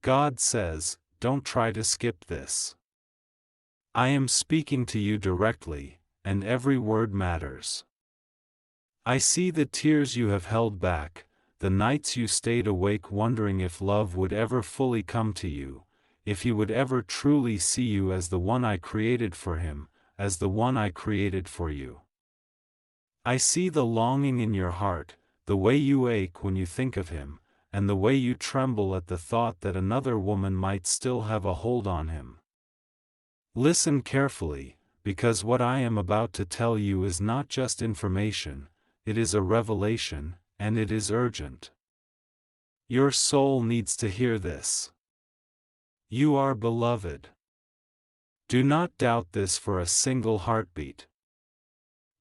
God says, don't try to skip this. I am speaking to you directly, and every word matters. I see the tears you have held back, the nights you stayed awake wondering if love would ever fully come to you, if he would ever truly see you as the one I created for him, as the one I created for you. I see the longing in your heart, the way you ache when you think of him, and the way you tremble at the thought that another woman might still have a hold on him. Listen carefully, because what I am about to tell you is not just information, it is a revelation, and it is urgent. Your soul needs to hear this. You are beloved. Do not doubt this for a single heartbeat.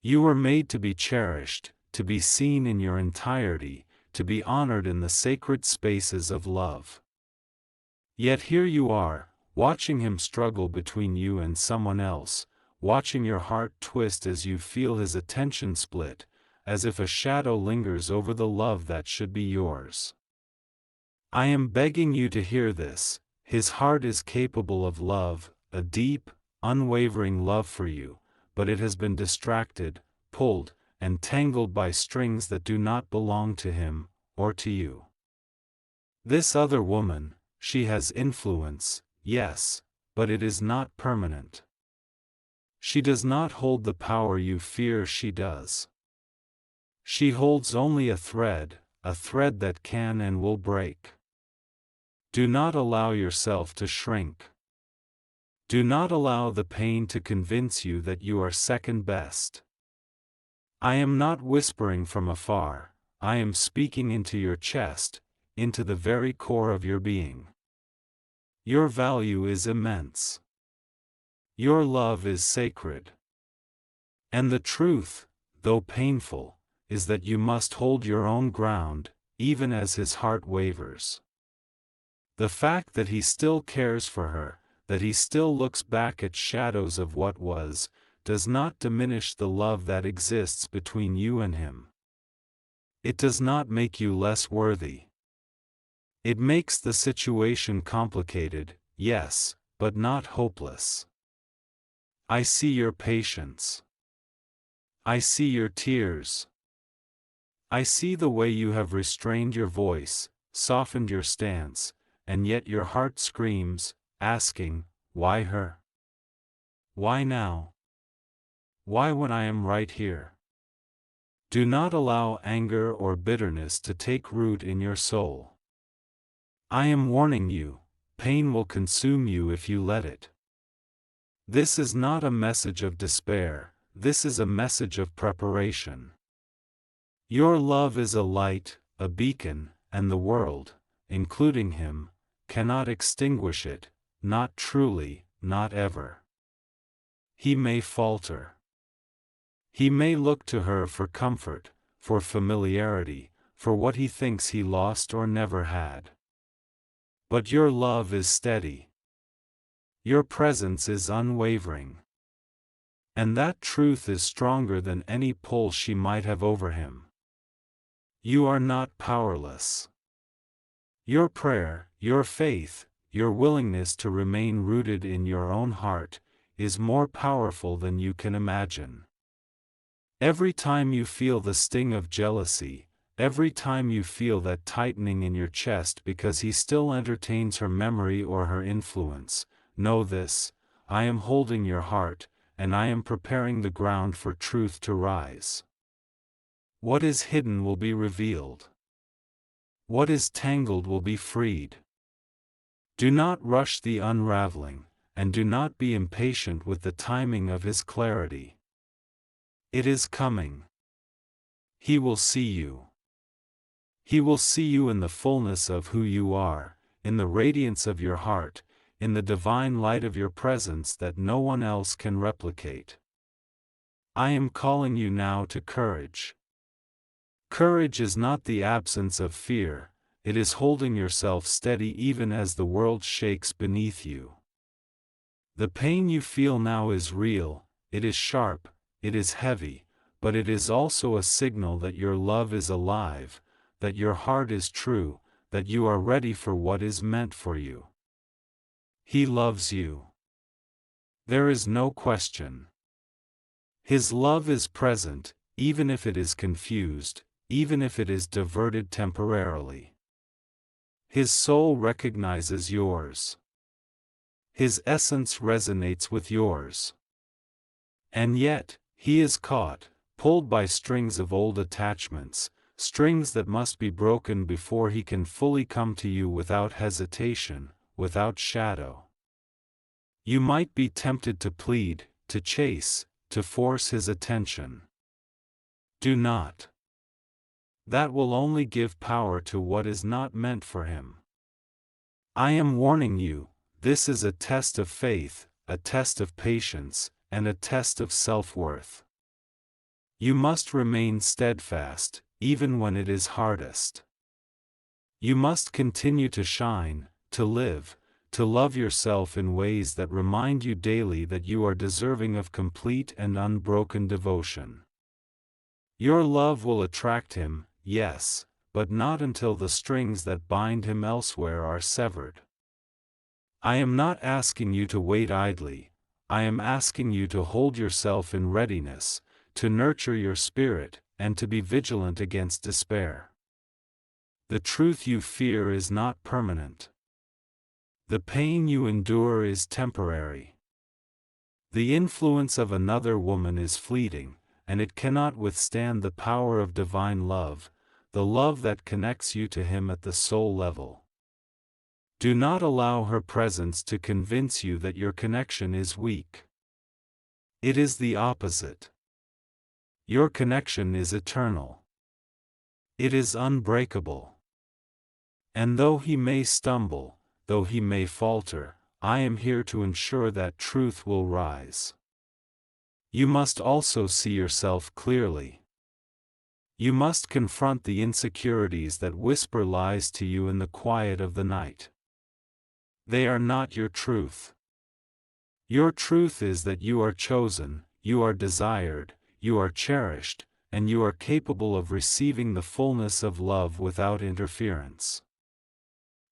You were made to be cherished, to be seen in your entirety, to be honored in the sacred spaces of love. Yet here you are, watching him struggle between you and someone else, watching your heart twist as you feel his attention split, as if a shadow lingers over the love that should be yours. I am begging you to hear this. His heart is capable of love, a deep, unwavering love for you, but it has been distracted, pulled, and tangled by strings that do not belong to him, or to you. This other woman, she has influence, yes, but it is not permanent. She does not hold the power you fear she does. She holds only a thread that can and will break. Do not allow yourself to shrink. Do not allow the pain to convince you that you are second best. I am not whispering from afar, I am speaking into your chest, into the very core of your being. Your value is immense. Your love is sacred. And the truth, though painful, is that you must hold your own ground, even as his heart wavers. The fact that he still cares for her, that he still looks back at shadows of what was, does not diminish the love that exists between you and him. It does not make you less worthy. It makes the situation complicated, yes, but not hopeless. I see your patience. I see your tears. I see the way you have restrained your voice, softened your stance, and yet your heart screams, asking, why her? Why now? Why when I am right here? Do not allow anger or bitterness to take root in your soul. I am warning you, pain will consume you if you let it. This is not a message of despair, this is a message of preparation. Your love is a light, a beacon, and the world, including him, cannot extinguish it, not truly, not ever. He may falter. He may look to her for comfort, for familiarity, for what he thinks he lost or never had. But your love is steady. Your presence is unwavering. And that truth is stronger than any pull she might have over him. You are not powerless. Your prayer, your faith, your willingness to remain rooted in your own heart, is more powerful than you can imagine. Every time you feel the sting of jealousy, every time you feel that tightening in your chest because he still entertains her memory or her influence, know this: I am holding your heart, and I am preparing the ground for truth to rise. What is hidden will be revealed. What is tangled will be freed. Do not rush the unraveling, and do not be impatient with the timing of his clarity. It is coming. He will see you. He will see you in the fullness of who you are, in the radiance of your heart, in the divine light of your presence that no one else can replicate. I am calling you now to courage. Courage is not the absence of fear, it is holding yourself steady even as the world shakes beneath you. The pain you feel now is real, it is sharp, it is heavy, but it is also a signal that your love is alive, that your heart is true, that you are ready for what is meant for you. He loves you. There is no question. His love is present, even if it is confused, even if it is diverted temporarily. His soul recognizes yours. His essence resonates with yours. And yet, he is caught, pulled by strings of old attachments, strings that must be broken before he can fully come to you without hesitation, without shadow. You might be tempted to plead, to chase, to force his attention. Do not. That will only give power to what is not meant for him. I am warning you, this is a test of faith, a test of patience, and a test of self-worth. You must remain steadfast, even when it is hardest. You must continue to shine, to live, to love yourself in ways that remind you daily that you are deserving of complete and unbroken devotion. Your love will attract him, yes, but not until the strings that bind him elsewhere are severed. I am not asking you to wait idly, I am asking you to hold yourself in readiness, to nurture your spirit, and to be vigilant against despair. The truth you fear is not permanent. The pain you endure is temporary. The influence of another woman is fleeting, and it cannot withstand the power of divine love, the love that connects you to him at the soul level. Do not allow her presence to convince you that your connection is weak. It is the opposite. Your connection is eternal. It is unbreakable. And though he may stumble, though he may falter, I am here to ensure that truth will rise. You must also see yourself clearly. You must confront the insecurities that whisper lies to you in the quiet of the night. They are not your truth. Your truth is that you are chosen, you are desired, you are cherished, and you are capable of receiving the fullness of love without interference.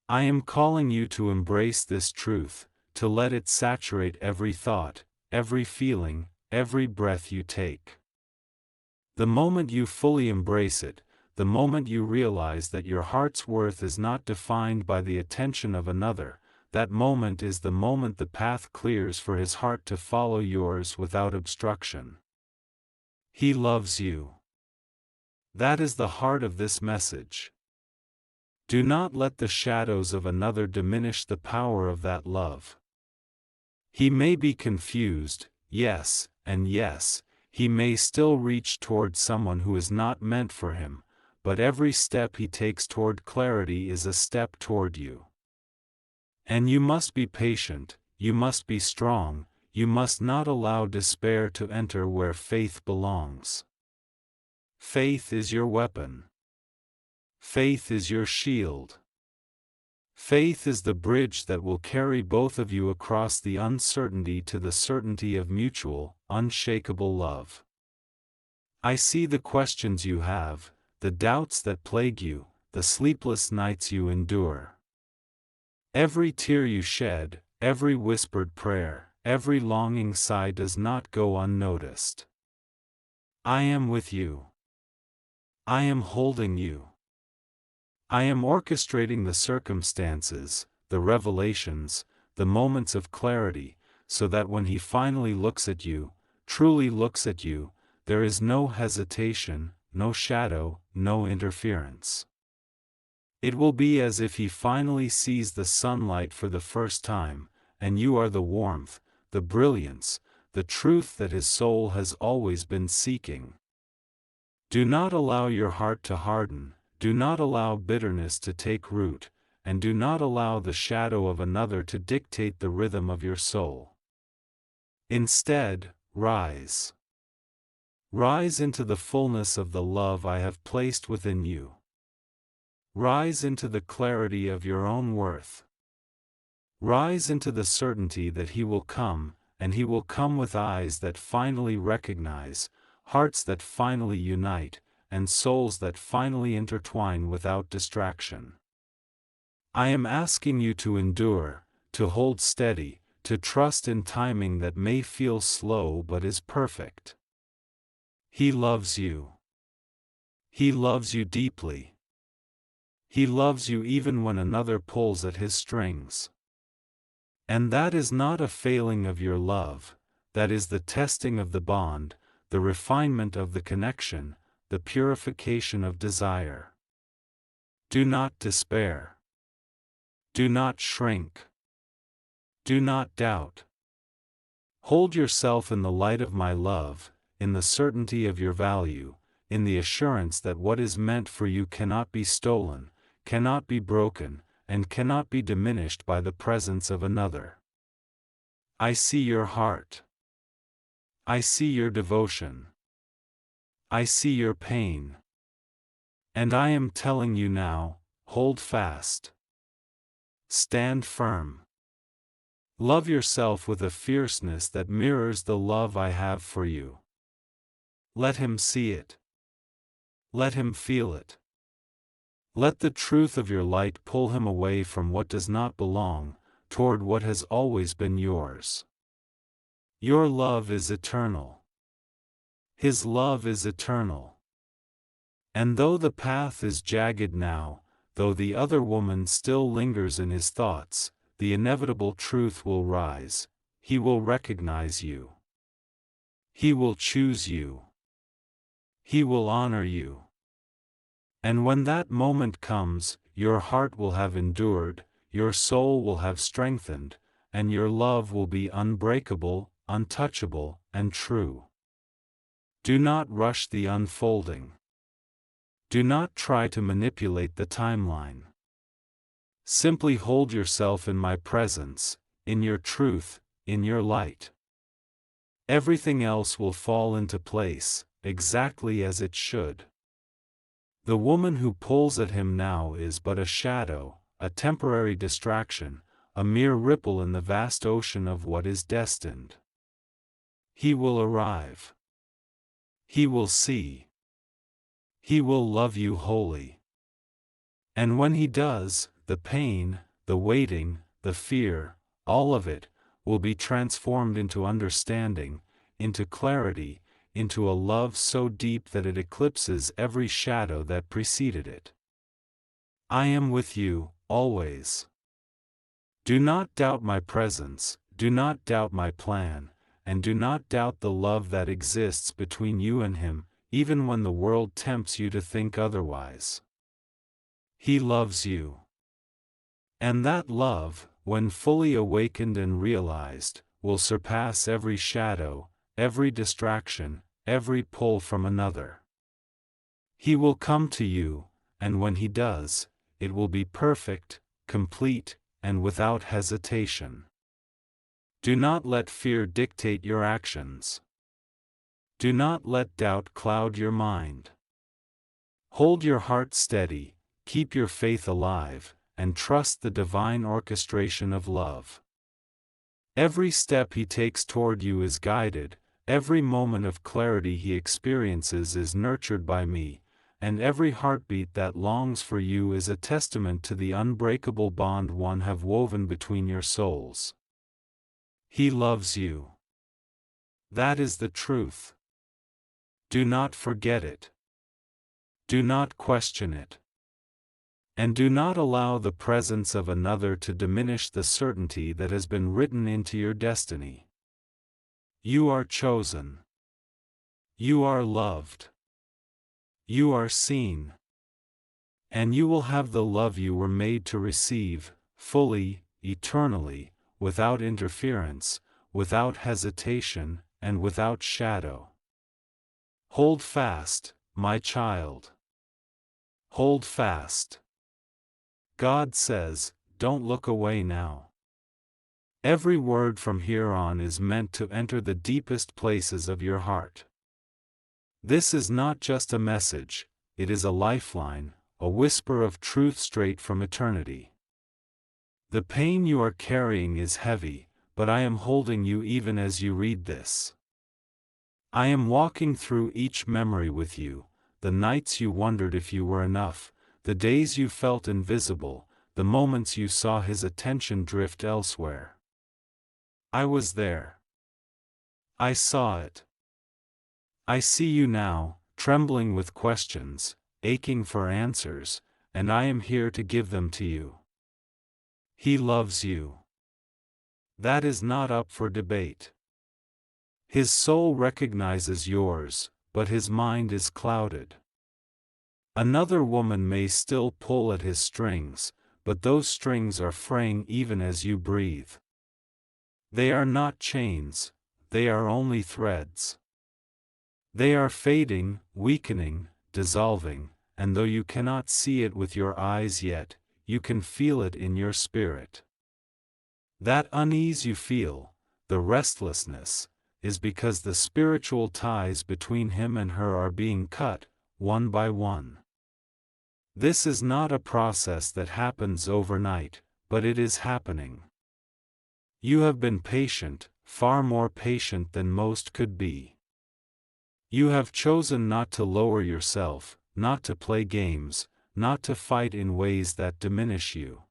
I am calling you to embrace this truth, to let it saturate every thought, every feeling, every breath you take. The moment you fully embrace it, the moment you realize that your heart's worth is not defined by the attention of another, that moment is the moment the path clears for his heart to follow yours without obstruction. He loves you. That is the heart of this message. Do not let the shadows of another diminish the power of that love. He may be confused, yes, and yes, he may still reach toward someone who is not meant for him, but every step he takes toward clarity is a step toward you. And you must be patient, you must be strong, you must not allow despair to enter where faith belongs. Faith is your weapon. Faith is your shield. Faith is the bridge that will carry both of you across the uncertainty to the certainty of mutual, unshakable love. I see the questions you have, the doubts that plague you, the sleepless nights you endure. Every tear you shed, every whispered prayer, every longing sigh does not go unnoticed. I am with you. I am holding you. I am orchestrating the circumstances, the revelations, the moments of clarity, so that when he finally looks at you, truly looks at you, there is no hesitation, no shadow, no interference. It will be as if he finally sees the sunlight for the first time, and you are the warmth, the brilliance, the truth that his soul has always been seeking. Do not allow your heart to harden. Do not allow bitterness to take root, and do not allow the shadow of another to dictate the rhythm of your soul. Instead, rise. Rise into the fullness of the love I have placed within you. Rise into the clarity of your own worth. Rise into the certainty that he will come, and he will come with eyes that finally recognize, hearts that finally unite, and souls that finally intertwine without distraction. I am asking you to endure, to hold steady, to trust in timing that may feel slow but is perfect. He loves you. He loves you deeply. He loves you even when another pulls at his strings. And that is not a failing of your love, that is the testing of the bond, the refinement of the connection, the purification of desire. Do not despair. Do not shrink. Do not doubt. Hold yourself in the light of my love, in the certainty of your value, in the assurance that what is meant for you cannot be stolen, cannot be broken, and cannot be diminished by the presence of another. I see your heart. I see your devotion. I see your pain. And I am telling you now, hold fast. Stand firm. Love yourself with a fierceness that mirrors the love I have for you. Let him see it. Let him feel it. Let the truth of your light pull him away from what does not belong, toward what has always been yours. Your love is eternal. His love is eternal. And though the path is jagged now, though the other woman still lingers in his thoughts, the inevitable truth will rise. He will recognize you. He will choose you. He will honor you. And when that moment comes, your heart will have endured, your soul will have strengthened, and your love will be unbreakable, untouchable, and true. Do not rush the unfolding. Do not try to manipulate the timeline. Simply hold yourself in my presence, in your truth, in your light. Everything else will fall into place, exactly as it should. The woman who pulls at him now is but a shadow, a temporary distraction, a mere ripple in the vast ocean of what is destined. He will arrive. He will see. He will love you wholly. And when he does, the pain, the waiting, the fear, all of it, will be transformed into understanding, into clarity, into a love so deep that it eclipses every shadow that preceded it. I am with you, always. Do not doubt my presence, do not doubt my plan, and do not doubt the love that exists between you and him, even when the world tempts you to think otherwise. He loves you. And that love, when fully awakened and realized, will surpass every shadow, every distraction, every pull from another. He will come to you, and when he does, it will be perfect, complete, and without hesitation. Do not let fear dictate your actions. Do not let doubt cloud your mind. Hold your heart steady, keep your faith alive, and trust the divine orchestration of love. Every step he takes toward you is guided, every moment of clarity he experiences is nurtured by me, and every heartbeat that longs for you is a testament to the unbreakable bond one have woven between your souls. He loves you. That is the truth. Do not forget it. Do not question it. And do not allow the presence of another to diminish the certainty that has been written into your destiny. You are chosen. You are loved. You are seen. And you will have the love you were made to receive, fully, eternally, without interference, without hesitation, and without shadow. Hold fast, my child. Hold fast. God says, don't look away now. Every word from here on is meant to enter the deepest places of your heart. This is not just a message, it is a lifeline, a whisper of truth straight from eternity. The pain you are carrying is heavy, but I am holding you even as you read this. I am walking through each memory with you, the nights you wondered if you were enough, the days you felt invisible, the moments you saw his attention drift elsewhere. I was there. I saw it. I see you now, trembling with questions, aching for answers, and I am here to give them to you. He loves you. That is not up for debate. His soul recognizes yours, but his mind is clouded. Another woman may still pull at his strings, but those strings are fraying even as you breathe. They are not chains, they are only threads. They are fading, weakening, dissolving, and though you cannot see it with your eyes yet, you can feel it in your spirit. That unease you feel, the restlessness, is because the spiritual ties between him and her are being cut, one by one. This is not a process that happens overnight, but it is happening. You have been patient, far more patient than most could be. You have chosen not to lower yourself, not to play games, not to fight in ways that diminish you.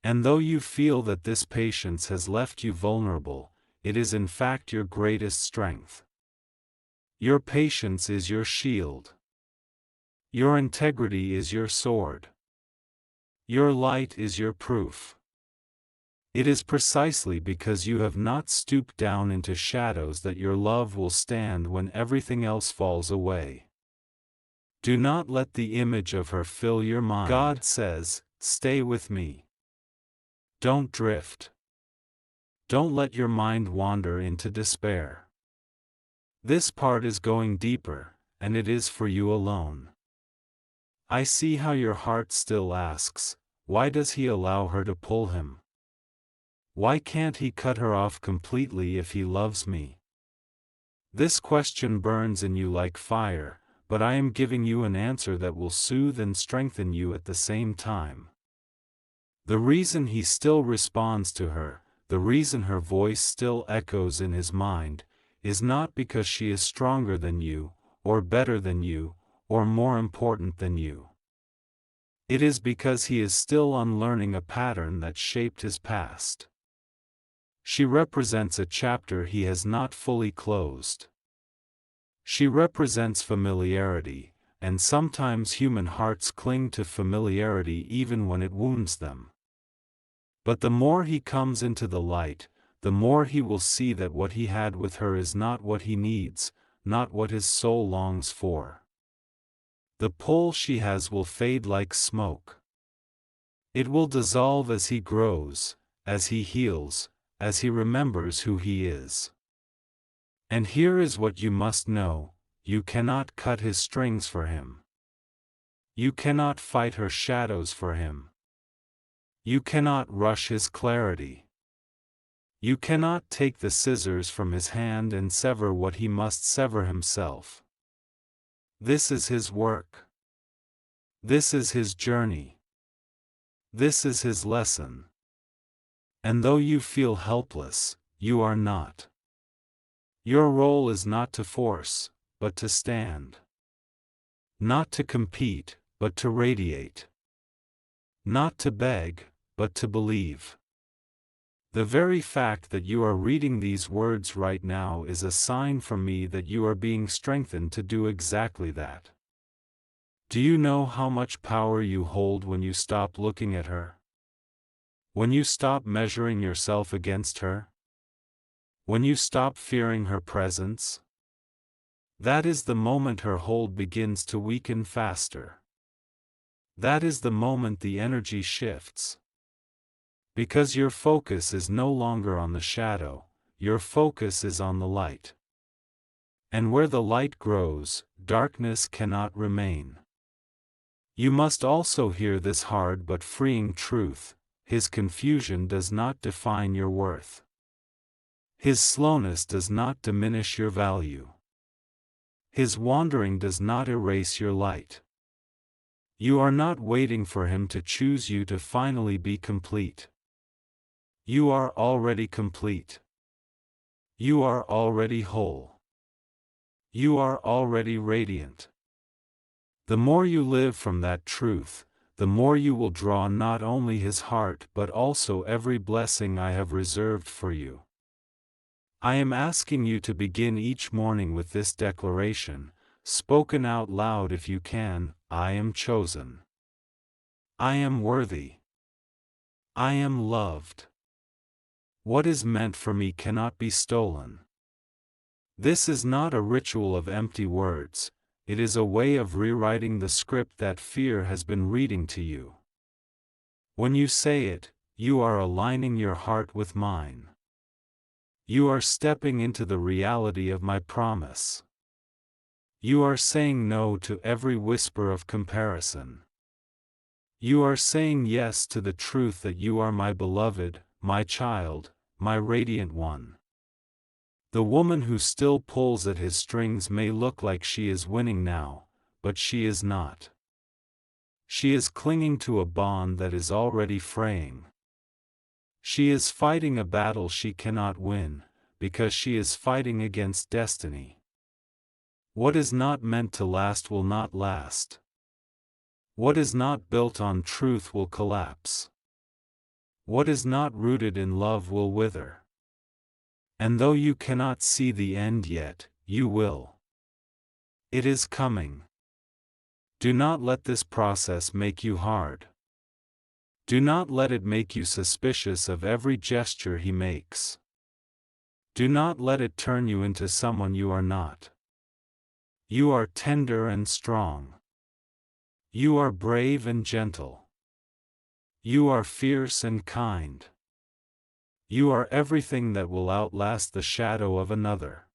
And though you feel that this patience has left you vulnerable, it is in fact your greatest strength. Your patience is your shield. Your integrity is your sword. Your light is your proof. It is precisely because you have not stooped down into shadows that your love will stand when everything else falls away. Do not let the image of her fill your mind. God says, "Stay with me." Don't drift. Don't let your mind wander into despair. This part is going deeper, and it is for you alone. I see how your heart still asks, why does he allow her to pull him? Why can't he cut her off completely if he loves me? This question burns in you like fire, but I am giving you an answer that will soothe and strengthen you at the same time. The reason he still responds to her, the reason her voice still echoes in his mind, is not because she is stronger than you, or better than you, or more important than you. It is because he is still unlearning a pattern that shaped his past. She represents a chapter he has not fully closed. She represents familiarity, and sometimes human hearts cling to familiarity even when it wounds them. But the more he comes into the light, the more he will see that what he had with her is not what he needs, not what his soul longs for. The pull she has will fade like smoke. It will dissolve as he grows, as he heals, as he remembers who he is. And here is what you must know, you cannot cut his strings for him. You cannot fight her shadows for him. You cannot rush his clarity. You cannot take the scissors from his hand and sever what he must sever himself. This is his work. This is his journey. This is his lesson. And though you feel helpless, you are not. Your role is not to force, but to stand. Not to compete, but to radiate. Not to beg, but to believe. The very fact that you are reading these words right now is a sign from me that you are being strengthened to do exactly that. Do you know how much power you hold when you stop looking at her? When you stop measuring yourself against her? When you stop fearing her presence? That is the moment her hold begins to weaken faster. That is the moment the energy shifts. Because your focus is no longer on the shadow, your focus is on the light. And where the light grows, darkness cannot remain. You must also hear this hard but freeing truth: his confusion does not define your worth. His slowness does not diminish your value. His wandering does not erase your light. You are not waiting for him to choose you to finally be complete. You are already complete. You are already whole. You are already radiant. The more you live from that truth, the more you will draw not only his heart but also every blessing I have reserved for you. I am asking you to begin each morning with this declaration, spoken out loud if you can: I am chosen. I am worthy. I am loved. What is meant for me cannot be stolen. This is not a ritual of empty words, it is a way of rewriting the script that fear has been reading to you. When you say it, you are aligning your heart with mine. You are stepping into the reality of my promise. You are saying no to every whisper of comparison. You are saying yes to the truth that you are my beloved, my child, my radiant one. The woman who still pulls at his strings may look like she is winning now, but she is not. She is clinging to a bond that is already fraying. She is fighting a battle she cannot win, because she is fighting against destiny. What is not meant to last will not last. What is not built on truth will collapse. What is not rooted in love will wither. And though you cannot see the end yet, you will. It is coming. Do not let this process make you hard. Do not let it make you suspicious of every gesture he makes. Do not let it turn you into someone you are not. You are tender and strong. You are brave and gentle. You are fierce and kind. You are everything that will outlast the shadow of another.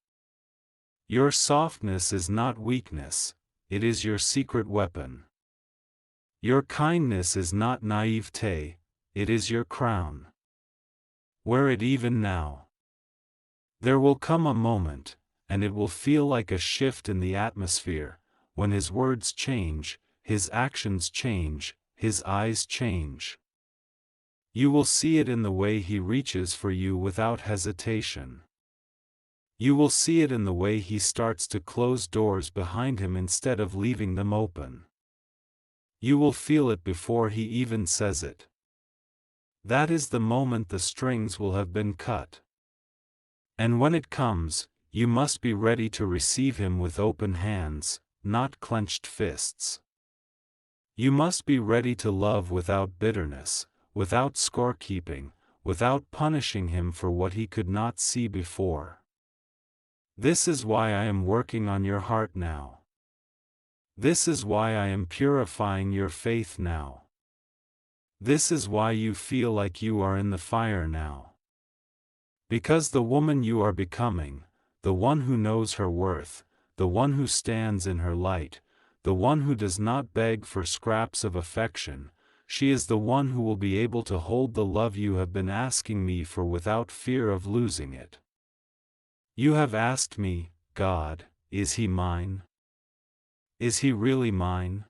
Your softness is not weakness, it is your secret weapon. Your kindness is not naivete, it is your crown. Wear it even now. There will come a moment, and it will feel like a shift in the atmosphere, when his words change, his actions change, his eyes change. You will see it in the way he reaches for you without hesitation. You will see it in the way he starts to close doors behind him instead of leaving them open. You will feel it before he even says it. That is the moment the strings will have been cut. And when it comes, you must be ready to receive him with open hands, not clenched fists. You must be ready to love without bitterness, without scorekeeping, without punishing him for what he could not see before. This is why I am working on your heart now. This is why I am purifying your faith now. This is why you feel like you are in the fire now. Because the woman you are becoming, the one who knows her worth, the one who stands in her light, the one who does not beg for scraps of affection, she is the one who will be able to hold the love you have been asking me for without fear of losing it. You have asked me, God, is he mine? Is he really mine?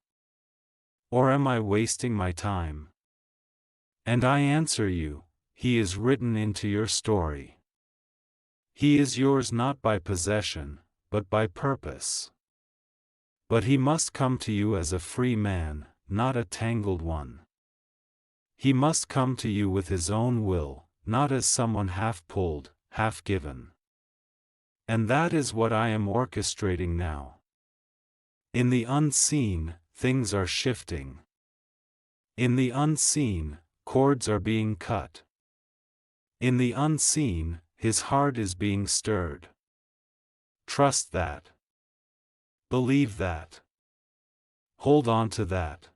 Or am I wasting my time? And I answer you, he is written into your story. He is yours not by possession, but by purpose. But he must come to you as a free man, not a tangled one. He must come to you with his own will, not as someone half-pulled, half-given. And that is what I am orchestrating now. In the unseen, things are shifting. In the unseen, cords are being cut. In the unseen, his heart is being stirred. Trust that. Believe that. Hold on to that.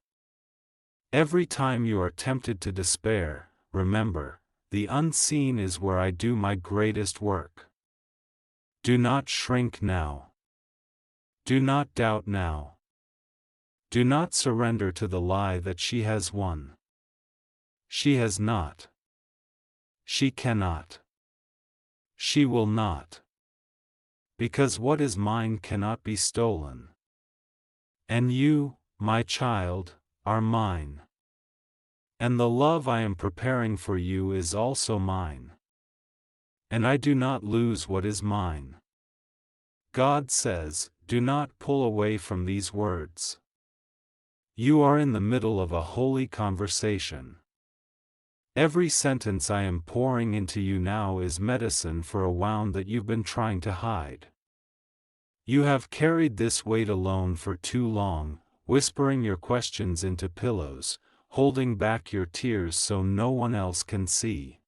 Every time you are tempted to despair, remember, the unseen is where I do my greatest work. Do not shrink now. Do not doubt now. Do not surrender to the lie that she has won. She has not. She cannot. She will not. Because what is mine cannot be stolen. And you, my child, are mine. And the love I am preparing for you is also mine. And I do not lose what is mine. God says, do not pull away from these words. You are in the middle of a holy conversation. Every sentence I am pouring into you now is medicine for a wound that you've been trying to hide. You have carried this weight alone for too long, whispering your questions into pillows, holding back your tears so no one else can see.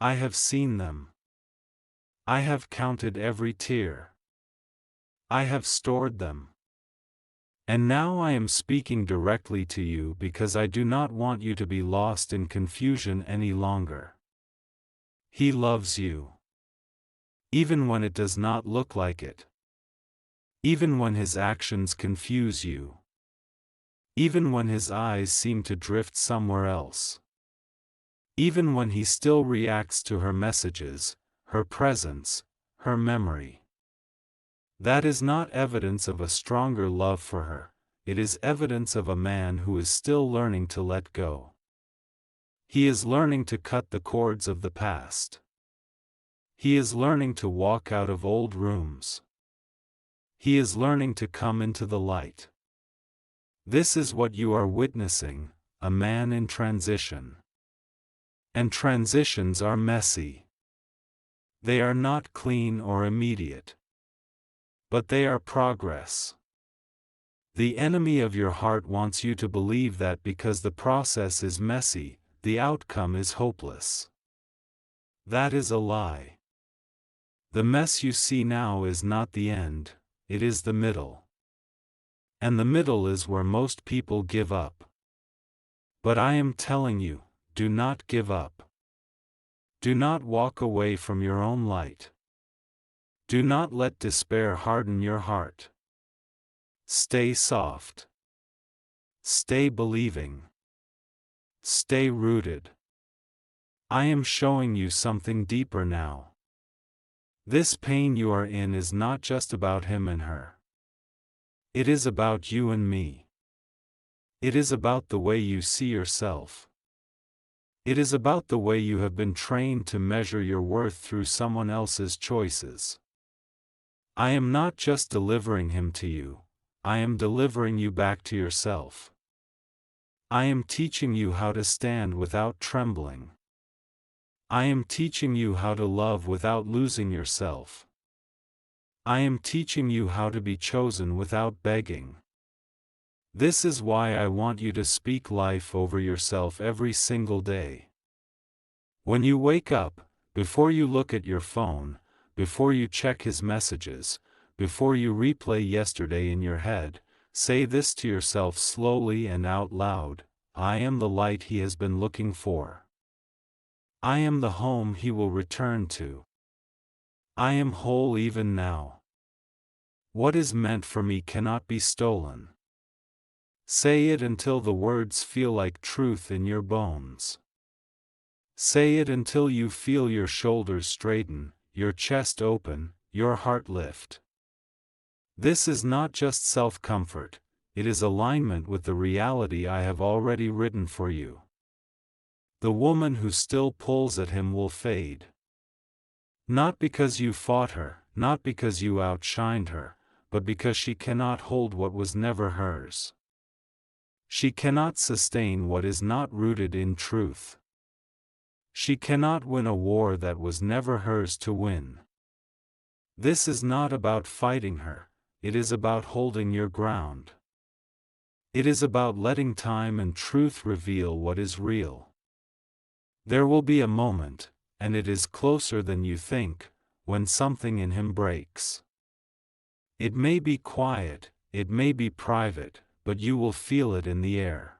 I have seen them. I have counted every tear. I have stored them. And now I am speaking directly to you because I do not want you to be lost in confusion any longer. He loves you. Even when it does not look like it. Even when his actions confuse you. Even when his eyes seem to drift somewhere else. Even when he still reacts to her messages, her presence, her memory. That is not evidence of a stronger love for her, it is evidence of a man who is still learning to let go. He is learning to cut the cords of the past. He is learning to walk out of old rooms. He is learning to come into the light. This is what you are witnessing, a man in transition. And transitions are messy. They are not clean or immediate. But they are progress. The enemy of your heart wants you to believe that because the process is messy, the outcome is hopeless. That is a lie. The mess you see now is not the end, it is the middle. And the middle is where most people give up. But I am telling you, do not give up. Do not walk away from your own light. Do not let despair harden your heart. Stay soft. Stay believing. Stay rooted. I am showing you something deeper now. This pain you are in is not just about him and her. It is about you and me. It is about the way you see yourself. It is about the way you have been trained to measure your worth through someone else's choices. I am not just delivering him to you, I am delivering you back to yourself. I am teaching you how to stand without trembling. I am teaching you how to love without losing yourself. I am teaching you how to be chosen without begging. This is why I want you to speak life over yourself every single day. When you wake up, before you look at your phone, before you check his messages, before you replay yesterday in your head, say this to yourself slowly and out loud: I am the light he has been looking for. I am the home he will return to. I am whole even now. What is meant for me cannot be stolen. Say it until the words feel like truth in your bones. Say it until you feel your shoulders straighten, your chest open, your heart lift. This is not just self-comfort, it is alignment with the reality I have already written for you. The woman who still pulls at him will fade. Not because you fought her, not because you outshined her, but because she cannot hold what was never hers. She cannot sustain what is not rooted in truth. She cannot win a war that was never hers to win. This is not about fighting her, it is about holding your ground. It is about letting time and truth reveal what is real. There will be a moment, and it is closer than you think, when something in him breaks. It may be quiet, it may be private, but you will feel it in the air.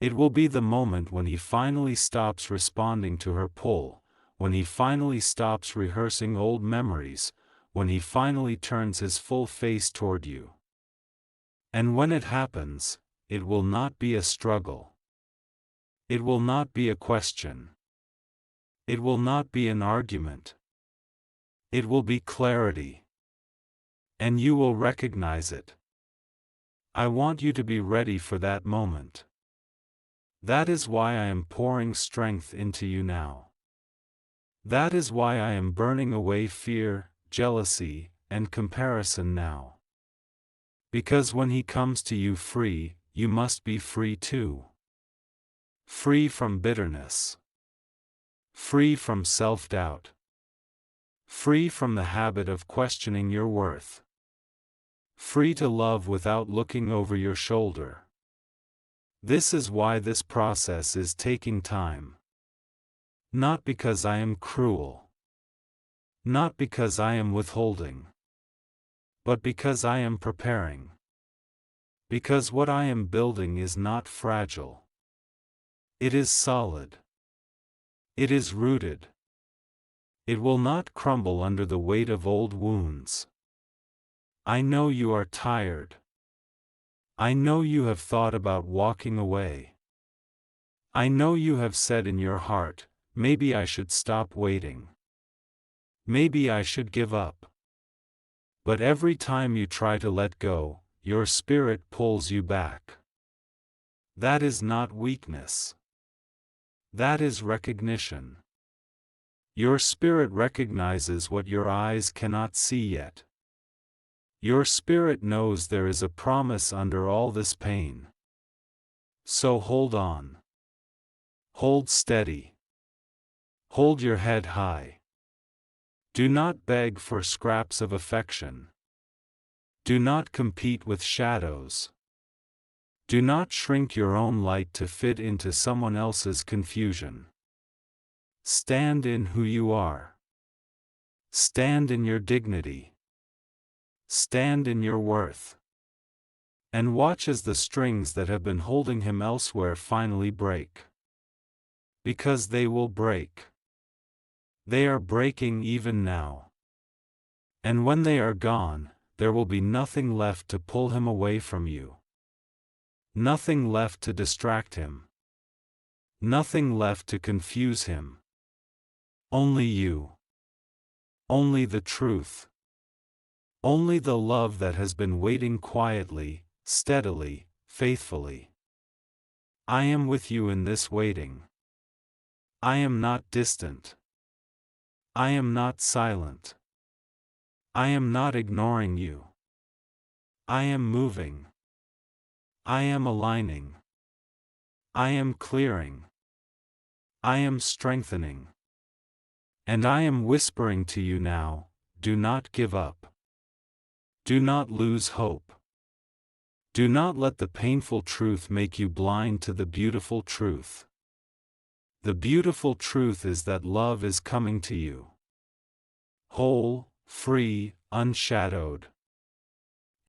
It will be the moment when he finally stops responding to her pull, when he finally stops rehearsing old memories, when he finally turns his full face toward you. And when it happens, it will not be a struggle. It will not be a question. It will not be an argument. It will be clarity. And you will recognize it. I want you to be ready for that moment. That is why I am pouring strength into you now. That is why I am burning away fear, jealousy, and comparison now. Because when he comes to you free, you must be free too. Free from bitterness. Free from self-doubt. Free from the habit of questioning your worth. Free to love without looking over your shoulder. This is why this process is taking time. Not because I am cruel. Not because I am withholding. But because I am preparing. Because what I am building is not fragile. It is solid. It is rooted. It will not crumble under the weight of old wounds. I know you are tired. I know you have thought about walking away. I know you have said in your heart, maybe I should stop waiting. Maybe I should give up. But every time you try to let go, your spirit pulls you back. That is not weakness. That is recognition. Your spirit recognizes what your eyes cannot see yet. Your spirit knows there is a promise under all this pain. So hold on. Hold steady. Hold your head high. Do not beg for scraps of affection. Do not compete with shadows. Do not shrink your own light to fit into someone else's confusion. Stand in who you are. Stand in your dignity. Stand in your worth. And watch as the strings that have been holding him elsewhere finally break. Because they will break. They are breaking even now. And when they are gone, there will be nothing left to pull him away from you. Nothing left to distract him. Nothing left to confuse him. Only you. Only the truth. Only the love that has been waiting quietly, steadily, faithfully. I am with you in this waiting. I am not distant. I am not silent. I am not ignoring you. I am moving. I am aligning. I am clearing. I am strengthening. And I am whispering to you now, do not give up. Do not lose hope. Do not let the painful truth make you blind to the beautiful truth. The beautiful truth is that love is coming to you. Whole, free, unshadowed.